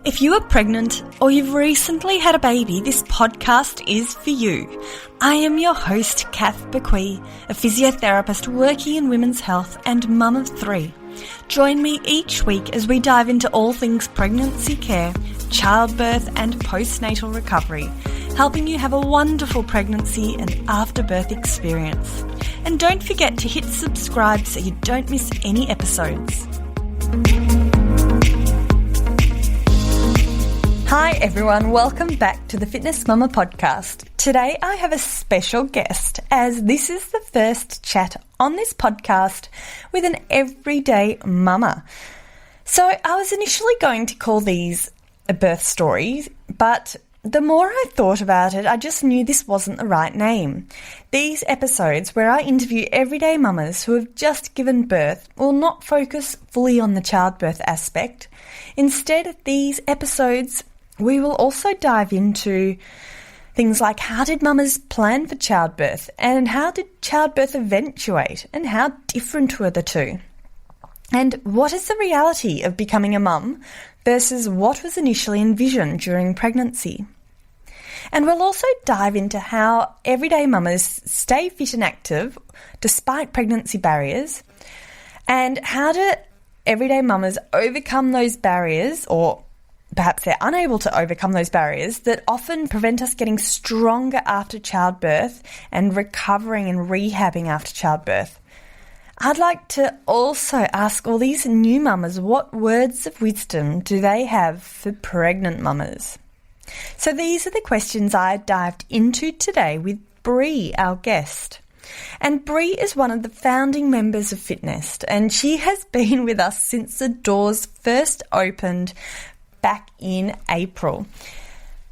If you are pregnant or you've recently had a baby, this podcast is for you. I am your host, Kath Bequee, a physiotherapist working in women's health and mum of 3. Join me each week as we dive into all things pregnancy care, childbirth and postnatal recovery, helping you have a wonderful pregnancy and afterbirth experience. And don't forget to hit subscribe so you don't miss any episodes. Hi everyone, welcome back to the FitNest Mama podcast. Today I have a special guest as this is the first chat on this podcast with an everyday mama. So I was initially going to call these a birth story, but the more I thought about it, I just knew this wasn't the right name. These episodes where I interview everyday mamas who have just given birth will not focus fully on the childbirth aspect. Instead, these episodes we will also dive into things like how did mamas plan for childbirth and how did childbirth eventuate and how different were the two? And what is the reality of becoming a mum versus what was initially envisioned during pregnancy? And we'll also dive into how everyday mamas stay fit and active despite pregnancy barriers and how do everyday mamas overcome those barriers, or perhaps they're unable to overcome those barriers that often prevent us getting stronger after childbirth and recovering and rehabbing after childbirth. I'd like to also ask all these new mamas what words of wisdom do they have for pregnant mamas? So these are the questions I dived into today with Brie, our guest. And Brie is one of the founding members of FitNest, and she has been with us since the doors first opened back in April.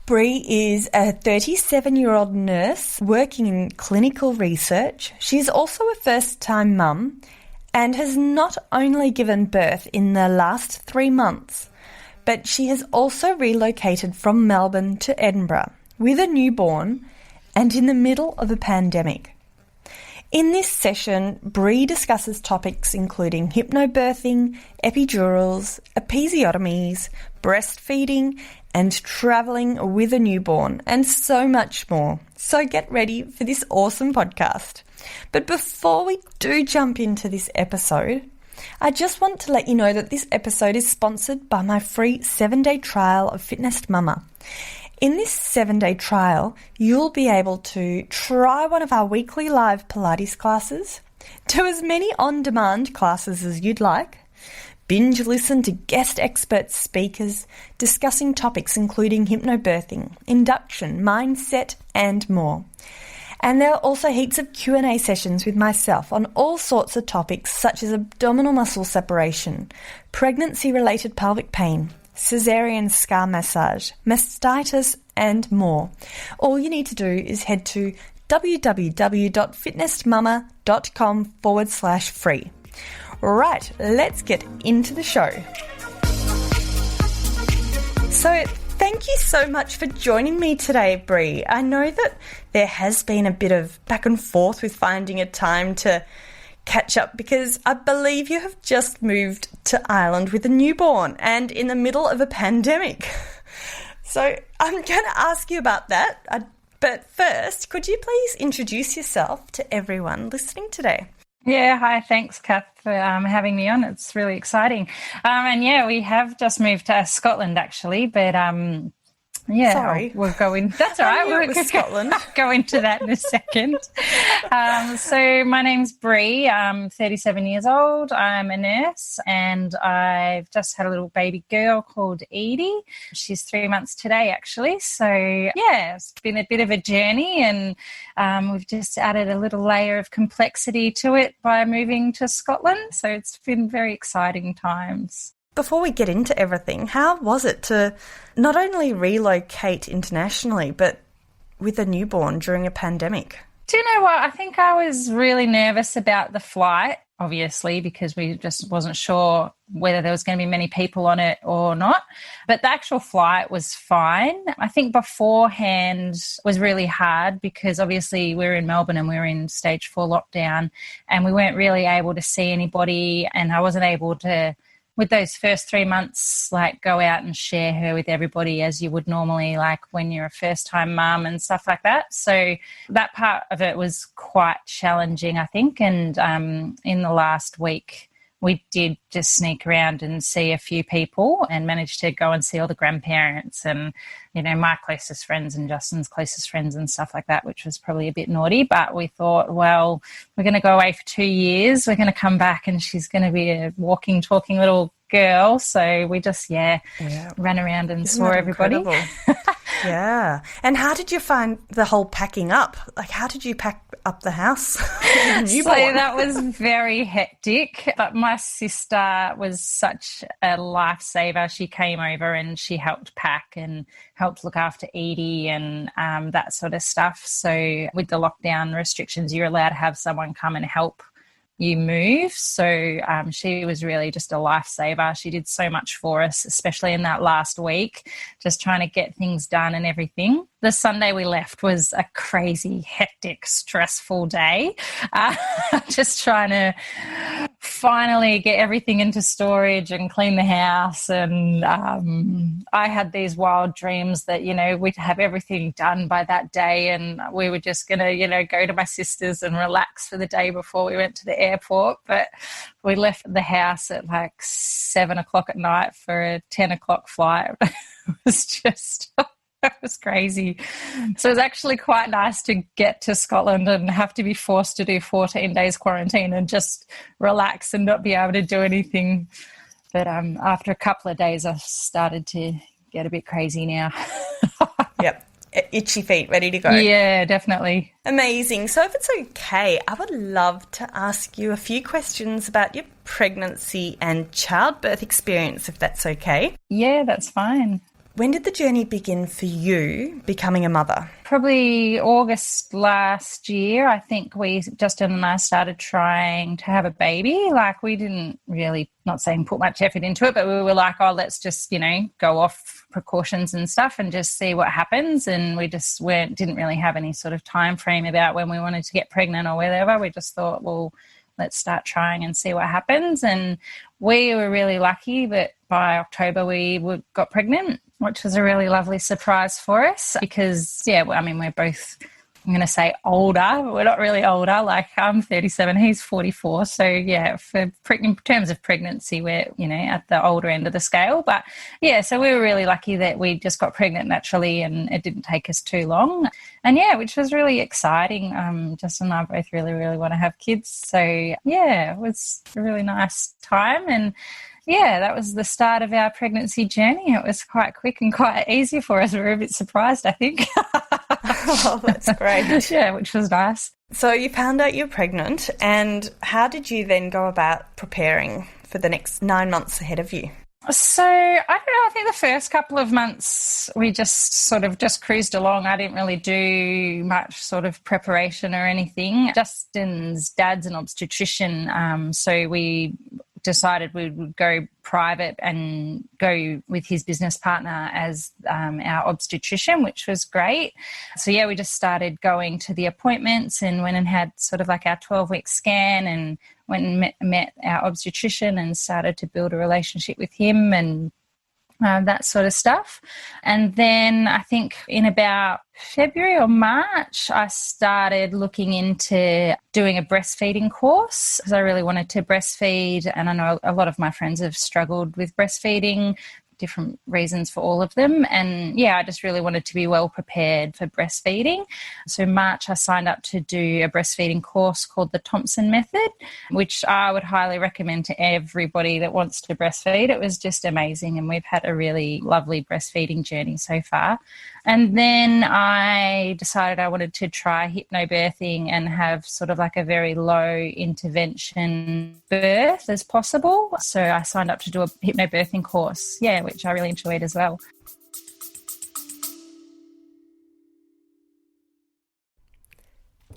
Brie is a 37-year-old nurse working in clinical research. She's also a first-time mum and has not only given birth in the last 3 months, but she has also relocated from Melbourne to Edinburgh with a newborn and in the middle of a pandemic. In this session, Brie discusses topics including hypnobirthing, epidurals, episiotomies, breastfeeding, and travelling with a newborn, and so much more. So get ready for this awesome podcast. But before we do jump into this episode, I just want to let you know that this episode is sponsored by my free 7-day trial of FitNest Mama. In this 7-day trial, you'll be able to try one of our weekly live Pilates classes, do as many on-demand classes as you'd like, binge listen to guest expert speakers discussing topics including hypnobirthing, induction, mindset, and more. And there are also heaps of Q&A sessions with myself on all sorts of topics such as abdominal muscle separation, pregnancy-related pelvic pain, caesarean scar massage, mastitis, and more. All you need to do is head to www.fitnessmama.com/free. Right, let's get into the show. So, thank you so much for joining me today, Brie. I know that there has been a bit of back and forth with finding a time to catch up because I believe you have just moved to Ireland with a newborn and in the middle of a pandemic. So I'm going to ask you about that. But first, could you please introduce yourself to everyone listening today? Yeah, hi, thanks, Kath, for having me on. It's really exciting. And yeah, we have just moved to Scotland, actually, but yeah, sorry, we'll go in. That's all right. We'll Scotland. Go into that in a second. So my name's Brie. I'm 37 years old. I'm a nurse, and I've just had a little baby girl called Edie. She's 3 months today, actually. So yeah, it's been a bit of a journey, and we've just added a little layer of complexity to it by moving to Scotland. So it's been very exciting times. Before we get into everything, how was it to not only relocate internationally, but with a newborn during a pandemic? Do you know what? I think I was really nervous about the flight, obviously, because we just wasn't sure whether there was going to be many people on it or not. But the actual flight was fine. I think beforehand was really hard because obviously we were in Melbourne and we were in stage 4 lockdown and we weren't really able to see anybody, and I wasn't able to with those first 3 months, like go out and share her with everybody as you would normally, like when you're a first-time mum and stuff like that. So that part of it was quite challenging, I think. And in the last week, we did just sneak around and see a few people and managed to go and see all the grandparents and, you know, my closest friends and Justin's closest friends and stuff like that, which was probably a bit naughty. But we thought, well, we're going to go away for 2 years. We're going to come back and she's going to be a walking, talking little girl. So we just, ran around and saw everybody. Yeah. And how did you find the whole packing up? Like, how did you pack up the house? So that was very hectic. But my sister was such a lifesaver. She came over and she helped pack and helped look after Edie and that sort of stuff. So with the lockdown restrictions, you're allowed to have someone come and help you move. So she was really just a lifesaver. She did so much for us, especially in that last week, just trying to get things done and everything. The Sunday we left was a crazy, hectic, stressful day. Just trying to finally get everything into storage and clean the house. And I had these wild dreams that, you know, we'd have everything done by that day and we were just going to, you know, go to my sister's and relax for the day before we went to the airport. But we left the house at like 7 o'clock at night for a 10 o'clock flight. It was just... It was crazy. So it was actually quite nice to get to Scotland and have to be forced to do 14 days quarantine and just relax and not be able to do anything. But after a couple of days, I started to get a bit crazy now. Yep. Itchy feet, ready to go. Yeah, definitely. Amazing. So if it's okay, I would love to ask you a few questions about your pregnancy and childbirth experience, if that's okay. Yeah, that's fine. When did the journey begin for you becoming a mother? Probably August last year. I think Justin and I started trying to have a baby. Like we didn't really, not saying put much effort into it, but we were like, oh, let's just, you know, go off precautions and stuff and just see what happens. And we just didn't really have any sort of time frame about when we wanted to get pregnant or whatever. We just thought, well, let's start trying and see what happens. And we were really lucky that by October we got pregnant, which was a really lovely surprise for us because, we're both, I'm going to say older, but we're not really older. Like I'm 37, he's 44. So, in terms of pregnancy, we're, you know, at the older end of the scale. But, so we were really lucky that we just got pregnant naturally and it didn't take us too long. And, which was really exciting. Justin and I both really, really want to have kids. So, it was a really nice time. And, that was the start of our pregnancy journey. It was quite quick and quite easy for us. We were a bit surprised, I think. Oh, that's great. Yeah, which was nice. So you found out you're pregnant, and how did you then go about preparing for the next 9 months ahead of you? So, I don't know, I think the first couple of months we just sort of just cruised along. I didn't really do much sort of preparation or anything. Justin's dad's an obstetrician, so we decided we would go private and go with his business partner as our obstetrician, which was great. So, we just started going to the appointments and went and had sort of like our 12-week scan and went and met our obstetrician and started to build a relationship with him and that sort of stuff. And then I think in about February or March, I started looking into doing a breastfeeding course because I really wanted to breastfeed. And I know a lot of my friends have struggled with breastfeeding, different reasons for all of them. And I just really wanted to be well prepared for breastfeeding. So March, I signed up to do a breastfeeding course called the Thompson Method, which I would highly recommend to everybody that wants to breastfeed. It was just amazing. And we've had a really lovely breastfeeding journey so far. And then I decided I wanted to try hypnobirthing and have sort of like a very low intervention birth as possible. So I signed up to do a hypnobirthing course, which I really enjoyed as well.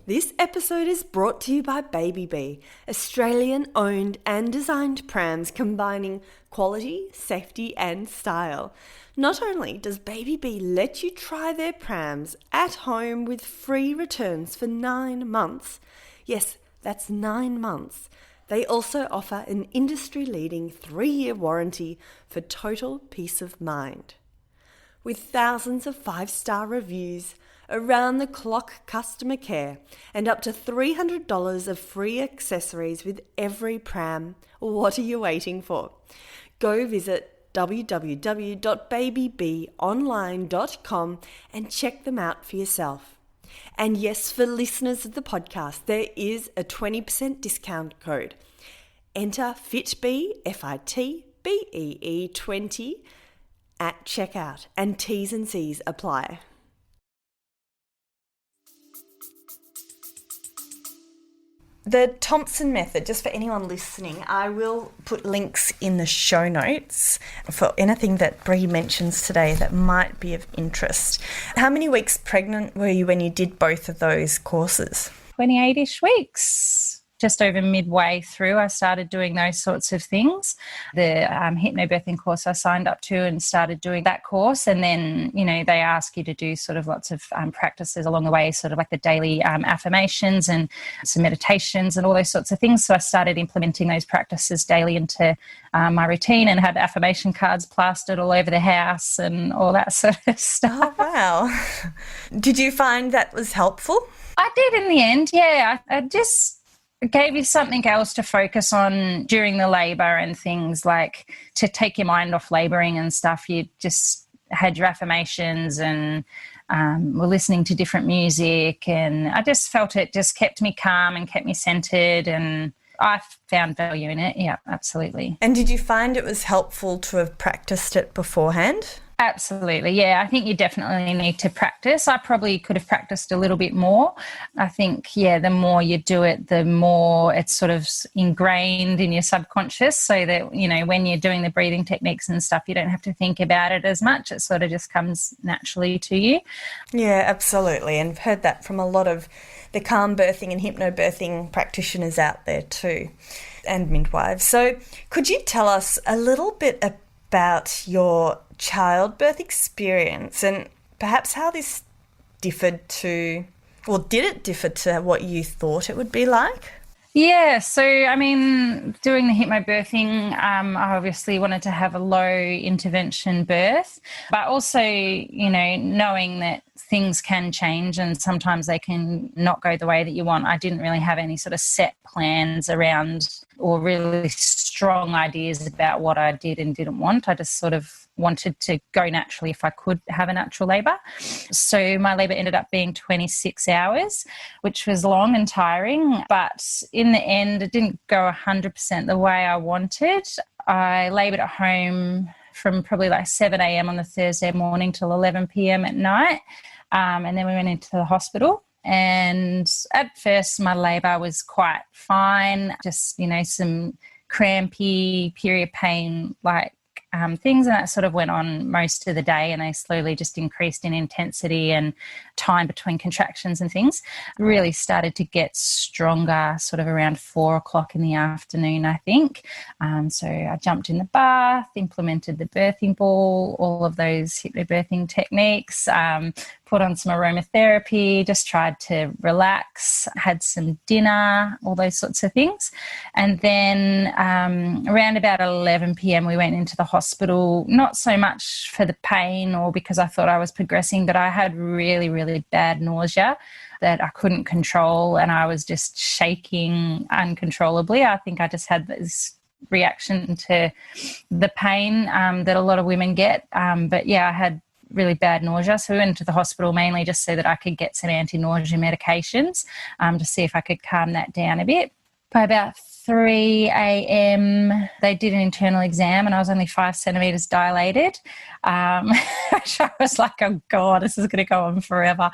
This episode is brought to you by Baby Bee, Australian owned and designed prams combining quality, safety and style. Not only does Baby Bee let you try their prams at home with free returns for 9 months. Yes, that's 9 months. They also offer an industry-leading 3-year warranty for total peace of mind. With thousands of 5-star reviews, around-the-clock customer care, and up to $300 of free accessories with every pram, what are you waiting for? Go visit www.babybeonline.com and check them out for yourself. And yes, for listeners of the podcast, there is a 20% discount code. Enter FITBEE, FITBEE 20 at checkout, and T's and C's apply. The Thompson method, just for anyone listening, I will put links in the show notes for anything that Brie mentions today that might be of interest. How many weeks pregnant were you when you did both of those courses? 28-ish weeks. Just over midway through, I started doing those sorts of things. The hypnobirthing course I signed up to and started doing that course. And then, they ask you to do sort of lots of practices along the way, sort of like the daily affirmations and some meditations and all those sorts of things. So I started implementing those practices daily into my routine and had affirmation cards plastered all over the house and all that sort of stuff. Oh, wow. Did you find that was helpful? I did in the end, yeah. I just... It gave you something else to focus on during the labour and things, like to take your mind off labouring and stuff. You just had your affirmations and were listening to different music, and I just felt it just kept me calm and kept me centred, and I found value in it. Yeah, absolutely. And did you find it was helpful to have practiced it beforehand? Absolutely, yeah. I think you definitely need to practice. I probably could have practiced a little bit more. I think, the more you do it, the more it's sort of ingrained in your subconscious, so that, when you're doing the breathing techniques and stuff, you don't have to think about it as much. It sort of just comes naturally to you. Yeah, absolutely. And I've heard that from a lot of the calm birthing and hypnobirthing practitioners out there too, and midwives. So could you tell us a little bit about your childbirth experience and perhaps how this differed to, or did it differ to what you thought it would be like? Yeah, so doing the hypnobirthing, I obviously wanted to have a low intervention birth, but also, knowing that things can change and sometimes they can not go the way that you want. I didn't really have any sort of set plans around or really strong ideas about what I did and didn't want. I just sort of wanted to go naturally if I could have a natural labour. So my labour ended up being 26 hours, which was long and tiring. But in the end, it didn't go 100% the way I wanted. I laboured at home from probably like 7 a.m. on the Thursday morning till 11 p.m. at night. And then we went into the hospital. And at first my labour was quite fine, just, some crampy period pain, like things, and that sort of went on most of the day, and they slowly just increased in intensity and time between contractions and things. Really started to get stronger sort of around 4 o'clock in the afternoon, I think. So I jumped in the bath, implemented the birthing ball, all of those hypnobirthing techniques, put on some aromatherapy, just tried to relax, had some dinner, all those sorts of things. And then around about 11 p.m. we went into the hospital, not so much for the pain or because I thought I was progressing, but I had really, really bad nausea that I couldn't control, and I was just shaking uncontrollably. I think I just had this reaction to the pain that a lot of women get. But yeah, I had really bad nausea. So we went to the hospital mainly just so that I could get some anti-nausea medications to see if I could calm that down a bit. By about 3 a.m. they did an internal exam and I was only 5 centimetres dilated, which I was like, oh God, this is going to go on forever.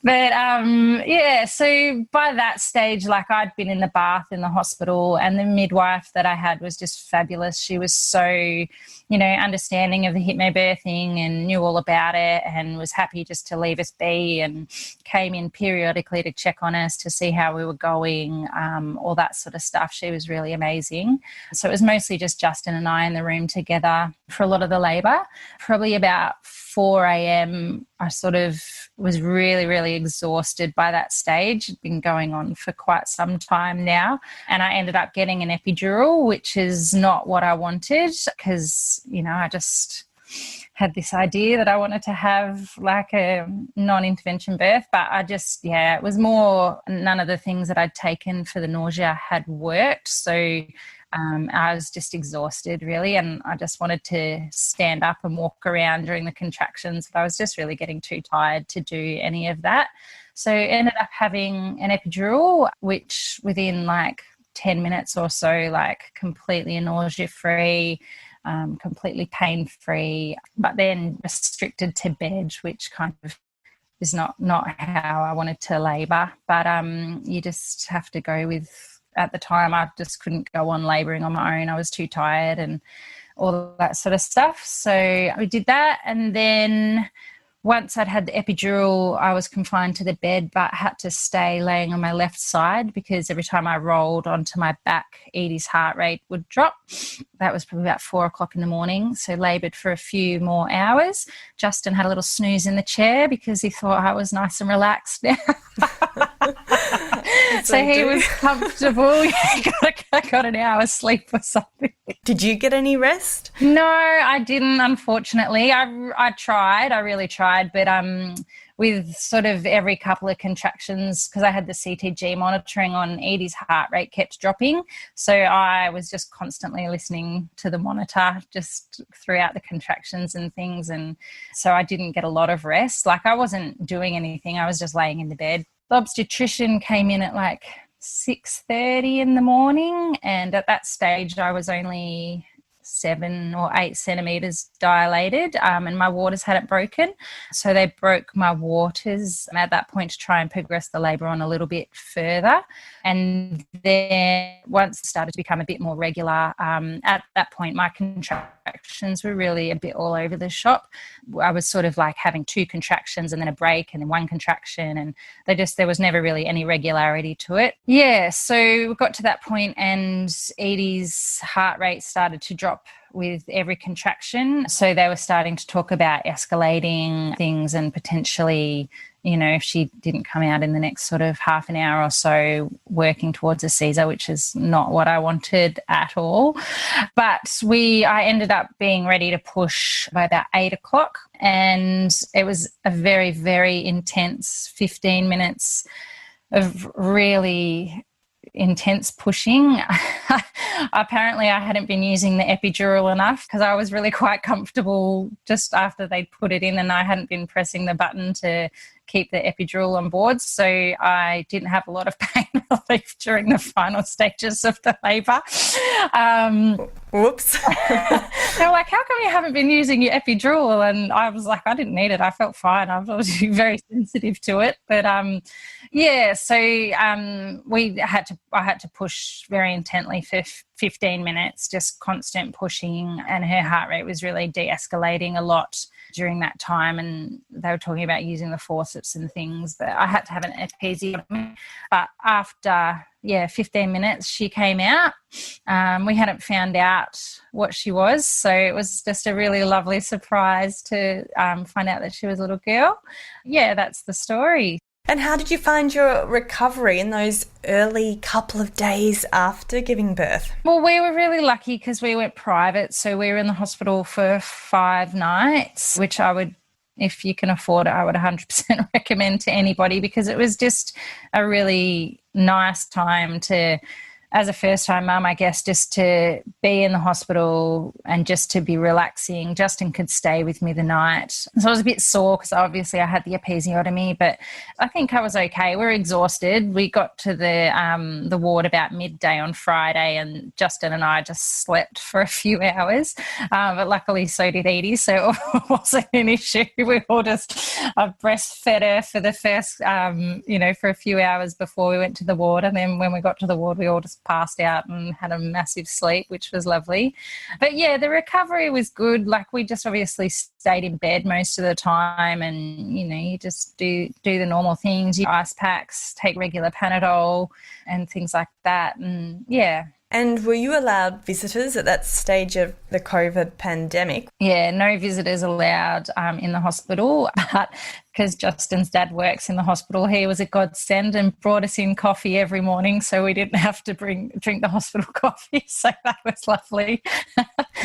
But so by that stage, like I'd been in the bath in the hospital, and the midwife that I had was just fabulous. She was so, understanding of the hypnobirthing and knew all about it and was happy just to leave us be, and came in periodically to check on us to see how we were going, all that sort of stuff. She was really amazing. So it was mostly just Justin and I in the room together. for a lot of the labour. Probably about 4 a.m, I sort of was really, really exhausted by that stage. It'd been going on for quite some time now. And I ended up getting an epidural, which is not what I wanted because, I just had this idea that I wanted to have like a non-intervention birth, but it was more none of the things that I'd taken for the nausea had worked. So I was just exhausted really, and I just wanted to stand up and walk around during the contractions, but I was just really getting too tired to do any of that. So I ended up having an epidural, which within like 10 minutes or so, like completely nausea-free, completely pain-free, but then restricted to bed, which kind of is not how I wanted to labour. But you just have to go with, at the time, I just couldn't go on labouring on my own. I was too tired and all that sort of stuff. So we did that. And then once I'd had the epidural, I was confined to the bed, but had to stay laying on my left side because every time I rolled onto my back, Edie's heart rate would drop. That was probably about 4 o'clock in the morning. So laboured for a few more hours. Justin had a little snooze in the chair because he thought I was nice and relaxed now. So he was comfortable. I got an hour's sleep or something. Did you get any rest? No, I didn't, unfortunately. I tried. I really tried. But with sort of every couple of contractions, because I had the CTG monitoring on, Edie's heart rate kept dropping. So I was just constantly listening to the monitor just throughout the contractions and things. And so I didn't get a lot of rest. Like I wasn't doing anything. I was just laying in the bed. The obstetrician came in at like 6:30 in the morning, and at that stage I was only 7 or 8 centimetres dilated, and my waters hadn't broken. So they broke my waters at that point to try and progress the labour on a little bit further. And then once it started to become a bit more regular, at that point my contractions were really a bit all over the shop. I was sort of like having 2 contractions and then a break and then 1 contraction, and there was never really any regularity to it. Yeah, so we got to that point and Edie's heart rate started to drop with every contraction. So they were starting to talk about escalating things and potentially, if she didn't come out in the next sort of half an hour or so, working towards a Caesar, which is not what I wanted at all. But I ended up being ready to push by about 8 o'clock, and it was a very, very intense 15 minutes of really intense pushing. Apparently I hadn't been using the epidural enough because I was really quite comfortable just after they put it in, and I hadn't been pressing the button to keep the epidural on board. So I didn't have a lot of pain relief during the final stages of the labour. Whoops. They were like, how come you haven't been using your epidural? And I was like, I didn't need it. I felt fine. I was very sensitive to it. But so I had to push very intently for 15 minutes, just constant pushing, and her heart rate was really de-escalating a lot during that time, and they were talking about using the forceps and things, but I had to have an episiotomy. But after 15 minutes she came out. We hadn't found out what she was, so it was just a really lovely surprise to find out that she was a little girl. Yeah, that's the story. And how did you find your recovery in those early couple of days after giving birth? Well, we were really lucky because we went private. So we were in the hospital for 5 nights, which I would, if you can afford it, I would 100% recommend to anybody, because it was just a really nice time to, as a first-time mum, I guess, just to be in the hospital and just to be relaxing. Justin could stay with me the night. So I was a bit sore because obviously I had the episiotomy, but I think I was okay. We were exhausted. We got to the ward about midday on Friday, and Justin and I just slept for a few hours. But luckily so did Edie, so it wasn't an issue. We all just breastfed her for the first, for a few hours before we went to the ward. And then when we got to the ward, we all just passed out and had a massive sleep, which was lovely. But yeah, the recovery was good. Like, we just obviously stayed in bed most of the time, and you just do the normal things. You ice packs, take regular Panadol and things like that. And yeah. And were you allowed visitors at that stage of the COVID pandemic? Yeah, no visitors allowed in the hospital, but because Justin's dad works in the hospital, he was a godsend and brought us in coffee every morning, so we didn't have to drink the hospital coffee. So that was lovely.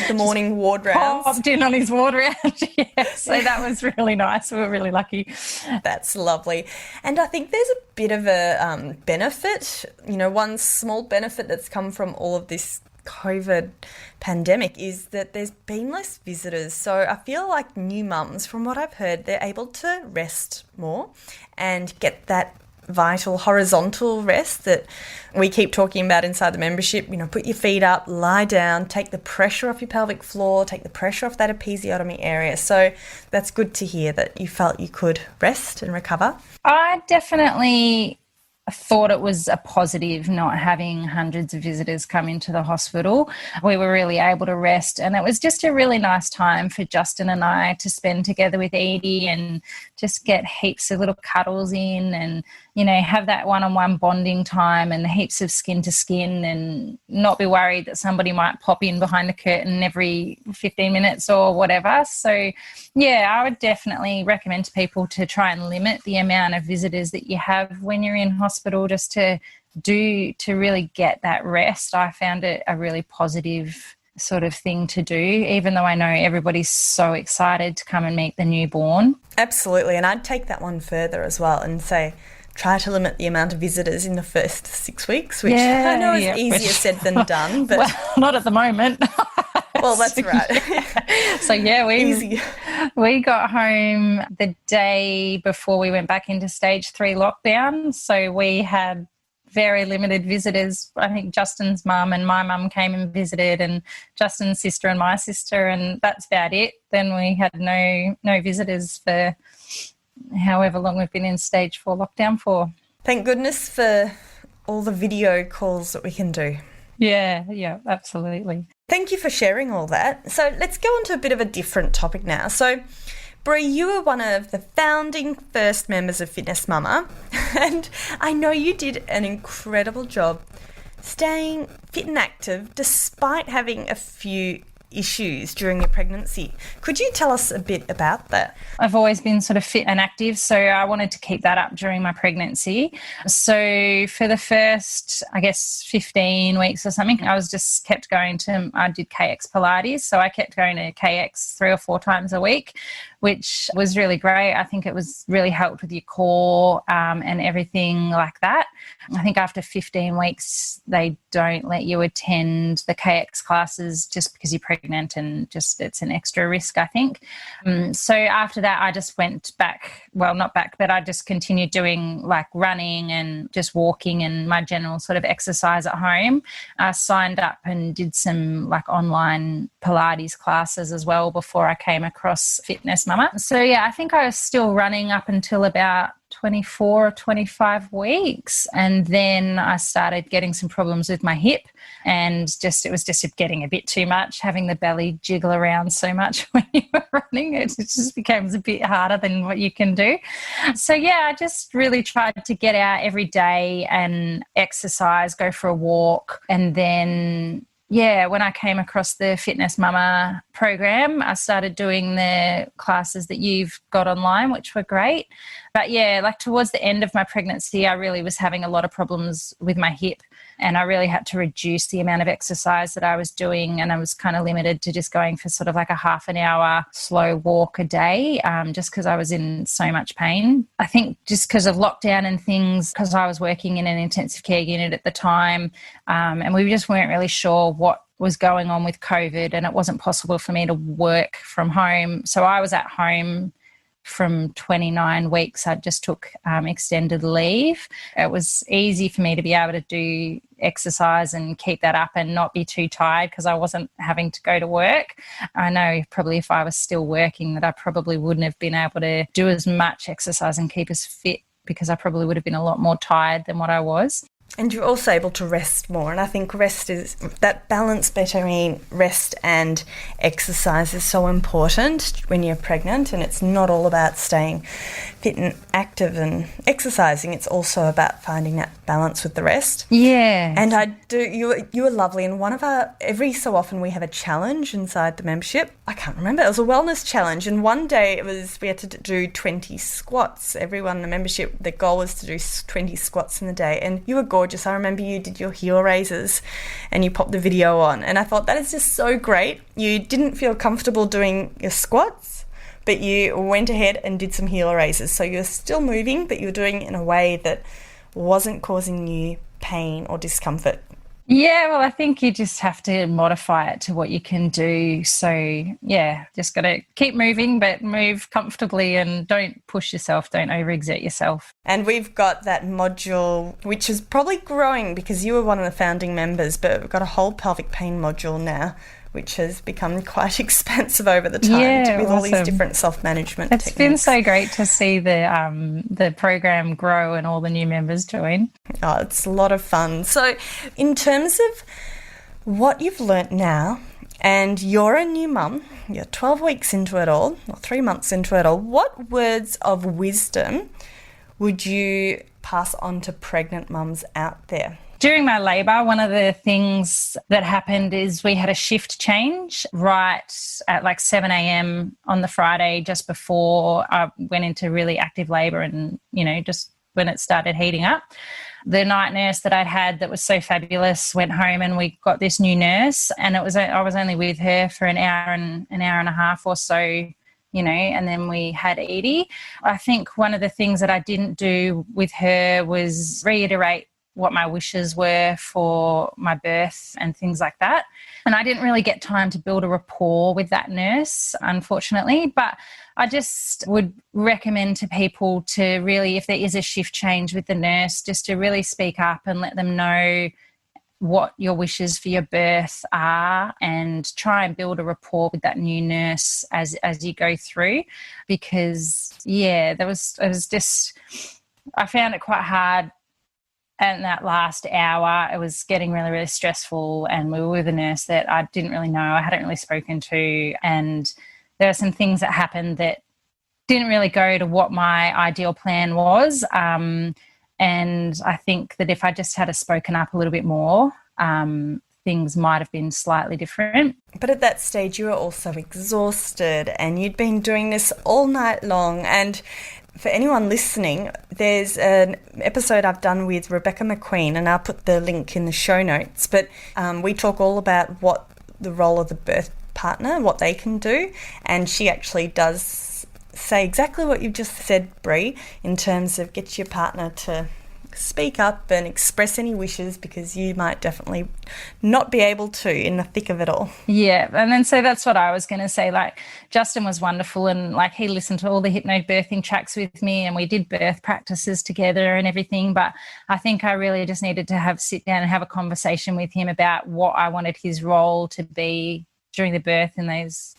The morning ward rounds. Popped in on his ward round. Yeah, so that was really nice. We were really lucky. That's lovely. And I think there's a bit of a benefit, one small benefit that's come from all of this COVID pandemic is that there's been less visitors. So I feel like new mums, from what I've heard, they're able to rest more and get that vital horizontal rest that we keep talking about inside the membership. Put your feet up, lie down, take the pressure off your pelvic floor, take the pressure off that episiotomy area. So that's good to hear that you felt you could rest and recover. I definitely thought it was a positive not having hundreds of visitors come into the hospital. We were really able to rest, and it was just a really nice time for Justin and I to spend together with Edie and just get heaps of little cuddles in and, have that one-on-one bonding time and heaps of skin to skin, and not be worried that somebody might pop in behind the curtain every 15 minutes or whatever. So, yeah, I would definitely recommend to people to try and limit the amount of visitors that you have when you're in hospital, just to really get that rest. I found it a really positive sort of thing to do, even though I know everybody's so excited to come and meet the newborn. Absolutely, and I'd take that one further as well and say try to limit the amount of visitors in the first 6 weeks, which I know is easier said than done. But well, not at the moment. Well, that's right. So, yeah, we got home the day before we went back into stage 3 lockdown. So we had very limited visitors. I think Justin's mum and my mum came and visited, and Justin's sister and my sister, and that's about it. Then we had no visitors for however long we've been in stage 4 lockdown for. Thank goodness for all the video calls that we can do. Yeah, absolutely. Thank you for sharing all that. So let's go on to a bit of a different topic now. So, Brie, you were one of the founding first members of FitNest Mama, and I know you did an incredible job staying fit and active despite having a few issues during your pregnancy. Could you tell us a bit about that? I've always been sort of fit and active, so I wanted to keep that up during my pregnancy. So for the first, 15 weeks or something, I did KX Pilates, so I kept going to KX 3 or 4 times a week, which was really great. I think it was really helped with your core and everything like that. I think after 15 weeks, they don't let you attend the KX classes just because you're pregnant, and just it's an extra risk, I think. So after that, I just went back, well, not back, but I just continued doing like running and just walking and my general sort of exercise at home. I signed up and did some like online Pilates classes as well before I came across FitNest Mama. So yeah, I think I was still running up until about 24 or 25 weeks, and then I started getting some problems with my hip, and it was just getting a bit too much, having the belly jiggle around so much when you were running. It just becomes a bit harder than what you can do. So yeah, I just really tried to get out every day and exercise, go for a walk, and then when I came across the FitNest Mama program, I started doing the classes that you've got online, which were great. But yeah, like towards the end of my pregnancy, I really was having a lot of problems with my hip, and I really had to reduce the amount of exercise that I was doing, and I was kind of limited to just going for sort of like a half an hour slow walk a day, just because I was in so much pain. I think just because of lockdown and things, because I was working in an intensive care unit at the time, and we just weren't really sure what was going on with COVID, and it wasn't possible for me to work from home. So I was at home from 29 weeks. I just took extended leave. It was easy for me to be able to do exercise and keep that up and not be too tired because I wasn't having to go to work. I know probably if I was still working that I probably wouldn't have been able to do as much exercise and keep as fit, because I probably would have been a lot more tired than what I was. And you're also able to rest more. And I think rest is that balance between rest and exercise is so important when you're pregnant. And it's not all about staying fit and active and exercising. It's also about finding that balance with the rest. Yeah. And you were lovely. And every so often we have a challenge inside the membership. I can't remember. It was a wellness challenge. And one day we had to do 20 squats. Everyone in the membership, the goal was to do 20 squats in the day. And you were gorgeous. I remember you did your heel raises and you popped the video on. And I thought that is just so great. You didn't feel comfortable doing your squats, but you went ahead and did some heel raises. So you're still moving, but you're doing it in a way that wasn't causing you pain or discomfort. Yeah, well, I think you just have to modify it to what you can do. So, yeah, just got to keep moving, but move comfortably and don't push yourself, don't overexert yourself. And we've got that module, which is probably growing because you were one of the founding members, but we've got a whole pelvic pain module now, which has become quite expansive over the time with all these different self-management techniques. It's been so great to see the program grow and all the new members join. Oh, it's a lot of fun. So in terms of what you've learnt now, and you're a new mum, you're 12 weeks into it all, or 3 months into it all, what words of wisdom would you pass on to pregnant mums out there? During my labour, one of the things that happened is we had a shift change right at like 7 a.m. on the Friday just before I went into really active labour and, just when it started heating up. The night nurse that I'd had that was so fabulous went home and we got this new nurse, and I was only with her for an hour and a half or so, and then we had Edie. I think one of the things that I didn't do with her was reiterate what my wishes were for my birth and things like that. And I didn't really get time to build a rapport with that nurse, unfortunately. But I just would recommend to people to really, if there is a shift change with the nurse, just to really speak up and let them know what your wishes for your birth are and try and build a rapport with that new nurse as you go through. Because, I found it quite hard. And that last hour, it was getting really, really stressful, and we were with a nurse that I didn't really know, I hadn't really spoken to, and there were some things that happened that didn't really go to what my ideal plan was. And I think that if I just had spoken up a little bit more, things might have been slightly different. But at that stage, you were also exhausted and you'd been doing this all night long. And for anyone listening, there's an episode I've done with Rebecca McQueen, and I'll put the link in the show notes. But we talk all about what the role of the birth partner, what they can do. And she actually does say exactly what you've just said, Brie, in terms of get your partner to speak up and express any wishes, because you might definitely not be able to in the thick of it all. Yeah, and then so that's what I was going to say. Like, Justin was wonderful, and like he listened to all the hypnobirthing tracks with me, and we did birth practices together and everything. But I think I really just needed to sit down and have a conversation with him about what I wanted his role to be during the birth in those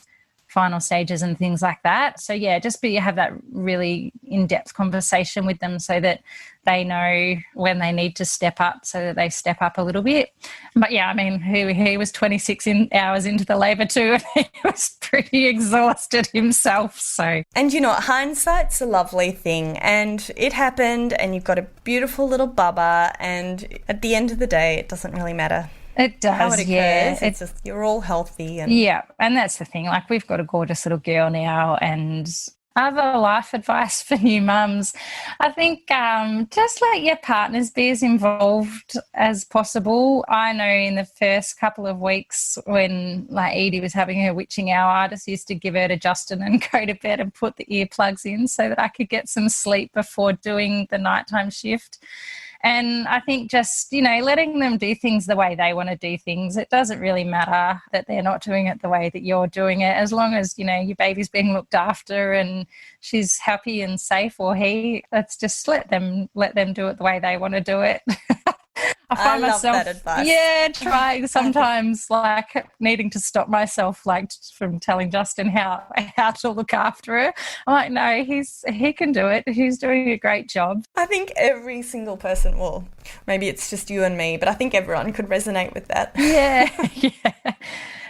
final stages and things like that. So just have that really in-depth conversation with them so that they know when they need to step up, so that they step up a little bit. But he was 26 hours into the labour too, and he was pretty exhausted himself. So, and hindsight's a lovely thing, and it happened, and you've got a beautiful little bubba, and at the end of the day, it doesn't really matter. It does, how it occurs. It's just, you're all healthy. And that's the thing. Like, we've got a gorgeous little girl now, and other life advice for new mums, I think just let your partners be as involved as possible. I know in the first couple of weeks when Edie was having her witching hour, I just used to give her to Justin and go to bed and put the earplugs in so that I could get some sleep before doing the nighttime shift. And I think just, letting them do things the way they want to do things. It doesn't really matter that they're not doing it the way that you're doing it, as long as, your baby's being looked after and she's happy and safe, or he. Let's just let them do it the way they want to do it. I find love myself, that advice. yeah, trying sometimes like needing to stop myself like from telling Justin how to look after her. I'm like, no, he can do it. He's doing a great job. I think every single person will. Maybe it's just you and me, but I think everyone could resonate with that. Yeah, yeah.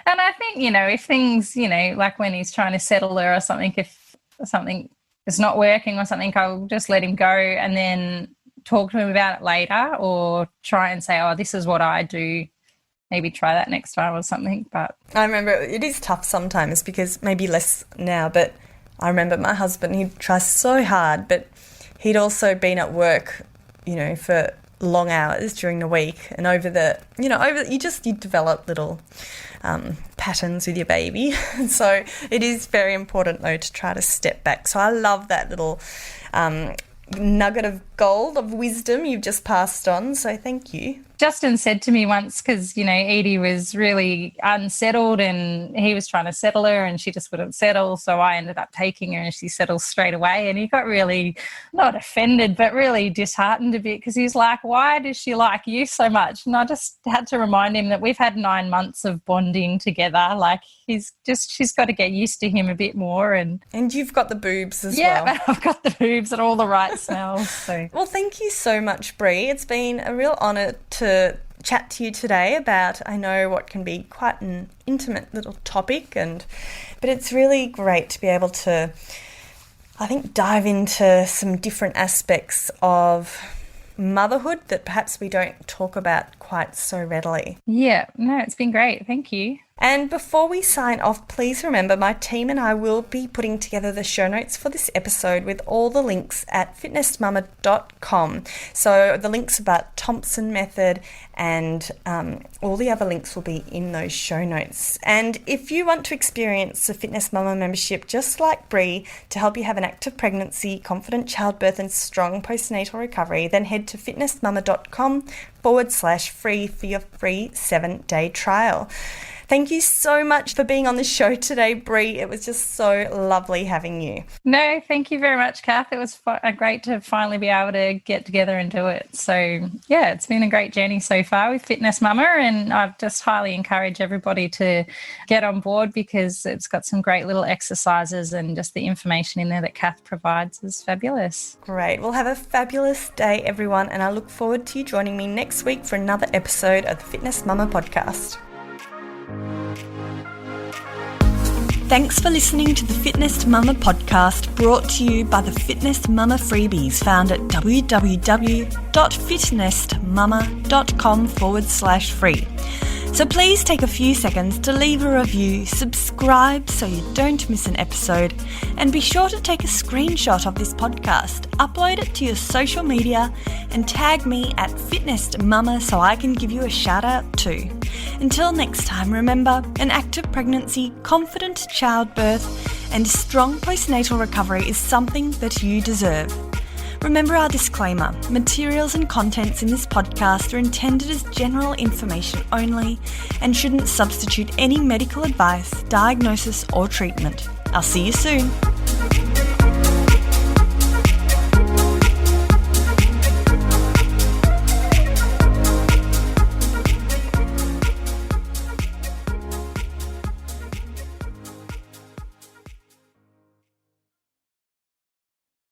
And I think, if things, like when he's trying to settle her or something, if something is not working or something, I'll just let him go and then talk to him about it later, or try and say, oh, this is what I do, maybe try that next time or something. But I remember it is tough sometimes, because maybe less now, but I remember my husband, he'd try so hard, but he'd also been at work, for long hours during the week, and you develop little patterns with your baby. So it is very important though to try to step back. So I love that little nugget of gold of wisdom you've just passed on, so thank you. Justin said to me once, because, Edie was really unsettled and he was trying to settle her and she just wouldn't settle, so I ended up taking her and she settled straight away, and he got really, not offended, but really disheartened a bit, because he's like, why does she like you so much? And I just had to remind him that we've had 9 months of bonding together. Like, she's got to get used to him a bit more. And you've got the boobs as well. Yeah, I've got the boobs and all the right smells. So. Well, thank you so much, Brie. It's been a real honour to chat to you today about, I know, what can be quite an intimate little topic, but it's really great to be able to, I think, dive into some different aspects of motherhood that perhaps we don't talk about quite so readily. Yeah, no, it's been great. Thank you. And before we sign off, please remember my team and I will be putting together the show notes for this episode with all the links at fitnessmama.com. So the links about Thompson method and all the other links will be in those show notes. And if you want to experience the Fitness Mama membership just like Brie to help you have an active pregnancy, confident childbirth and strong postnatal recovery, then head to fitnessmama.com/free for your free 7-day trial. Thank you so much for being on the show today, Brie. It was just so lovely having you. No, thank you very much, Kath. It was great to finally be able to get together and do it. So, yeah, it's been a great journey so far with Fitness Mama, and I've just highly encourage everybody to get on board, because it's got some great little exercises, and just the information in there that Kath provides is fabulous. Great. Well, have a fabulous day, everyone, and I look forward to you joining me next week for another episode of the Fitness Mama podcast. Thanks for listening to the Fitness Mama podcast, brought to you by the Fitness Mama freebies found at www.fitnessmama.com/free. So please take a few seconds to leave a review, subscribe so you don't miss an episode, and be sure to take a screenshot of this podcast, upload it to your social media, and tag me at Fitness Mama so I can give you a shout out too. Until next time, remember, an active pregnancy, confident childbirth, and strong postnatal recovery is something that you deserve. Remember our disclaimer: materials and contents in this podcast are intended as general information only and shouldn't substitute any medical advice, diagnosis, or treatment. I'll see you soon.